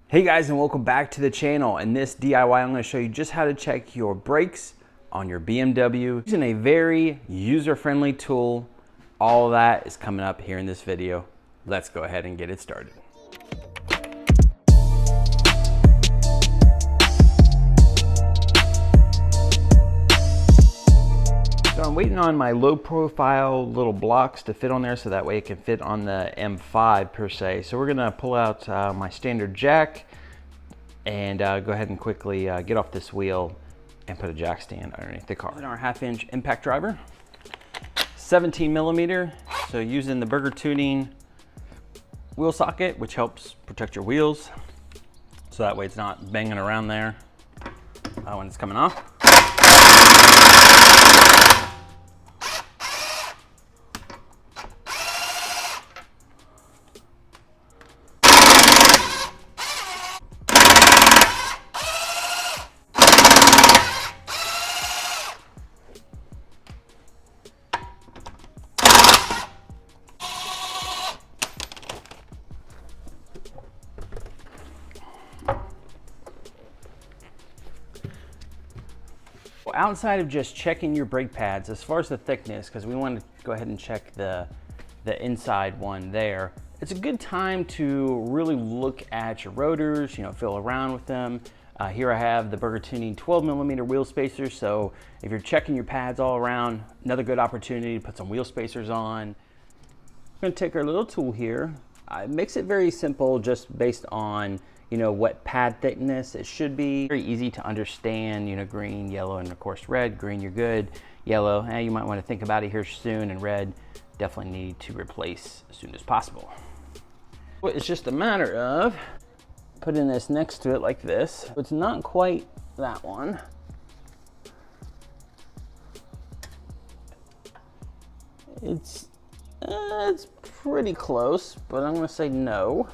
Hey guys, and welcome back to the channel. In this DIY, I'm going to show you just how to check your brakes on your BMW using a very user-friendly tool. All of that is coming up here in this video. Let's go ahead and get it started. So I'm waiting on my low profile little blocks to fit on there so that way it can fit on the M5 per se. So we're gonna pull out my standard jack and go ahead and quickly get off this wheel and put a jack stand underneath the car. And our 1/2 inch impact driver, 17 millimeter. So using the Burger Tuning wheel socket, which helps protect your wheels. So that way it's not banging around there when it's coming off. Outside of just checking your brake pads, as far as the thickness, because we want to go ahead and check the inside one there, it's a good time to really look at your rotors, feel around with them. Here I have the Burger Tuning 12 millimeter wheel spacers, so if you're checking your pads all around, another good opportunity to put some wheel spacers on. We're going to take our little tool here. It makes it very simple just based on what pad thickness it should be. Very easy to understand, green, yellow, and of course red. Green, you're good. Yellow, you might want to think about it here soon, and red, definitely need to replace as soon as possible. Well, it's just a matter of putting this next to it like this. It's not quite that one. It's pretty close, but I'm gonna say no.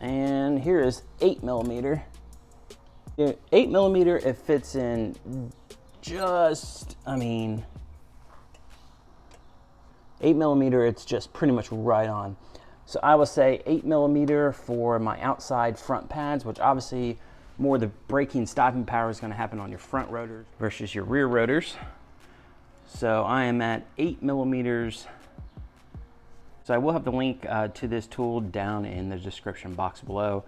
And here is 8 millimeter. 8 millimeter, it fits in just, 8 millimeter, it's just pretty much right on. So I will say 8 millimeter for my outside front pads, which obviously more the braking stopping power is gonna happen on your front rotors versus your rear rotors. So I am at 8 millimeters. So I will have the link to this tool down in the description box below.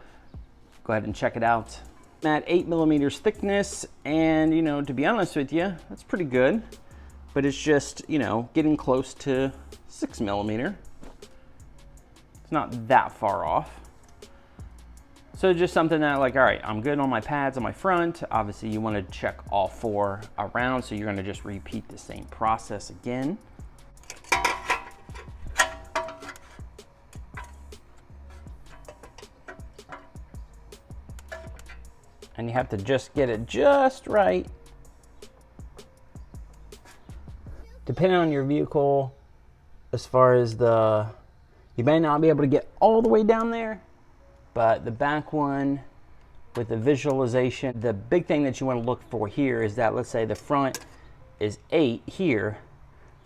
Go ahead and check it out. I'm at 8 millimeters thickness, and to be honest with you, that's pretty good. But it's just, getting close to 6 millimeter. It's not that far off. So just something that all right, I'm good on my pads on my front. Obviously you want to check all 4 around, so you're going to just repeat the same process again. And you have to just get it just right. Depending on your vehicle, as far as you may not be able to get all the way down there, but the back one with the visualization, the big thing that you want to look for here is that, let's say the front is 8 here,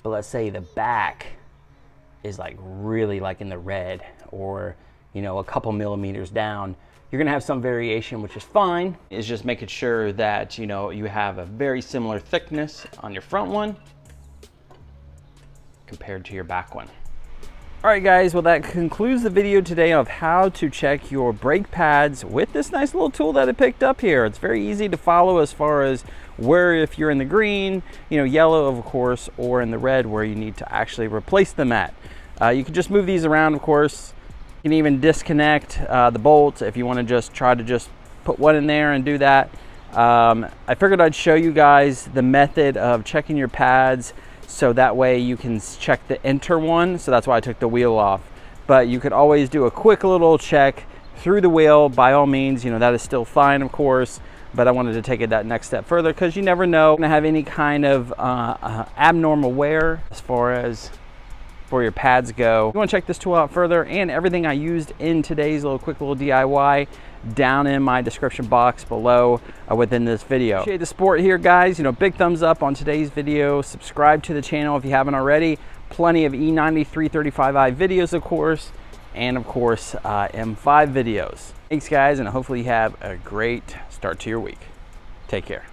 but let's say the back is really in the red, or a couple millimeters down. You're gonna have some variation, which is fine. It's just making sure that you have a very similar thickness on your front one compared to your back one. All right guys, well that concludes the video today of how to check your brake pads with this nice little tool that I picked up here. It's very easy to follow as far as where, if you're in the green, yellow of course, or in the red where you need to actually replace them at. You can just move these around, of course. You can even disconnect the bolts if you want to try to put one in there and do that. I figured I'd show you guys the method of checking your pads, so that way you can check the enter one. So that's why I took the wheel off. But you could always do a quick little check through the wheel. By all means, that is still fine, of course. But I wanted to take it that next step further, because you never know if you're gonna have any kind of abnormal wear as far as where your pads go. If you want to check this tool out further and everything I used in today's quick little DIY, down in my description box below within this video. Appreciate the support here, guys. Big thumbs up on today's video. Subscribe to the channel if you haven't already. Plenty of E90 335i videos, of course. and of course M5 videos. Thanks guys, and hopefully you have a great start to your week. Take care.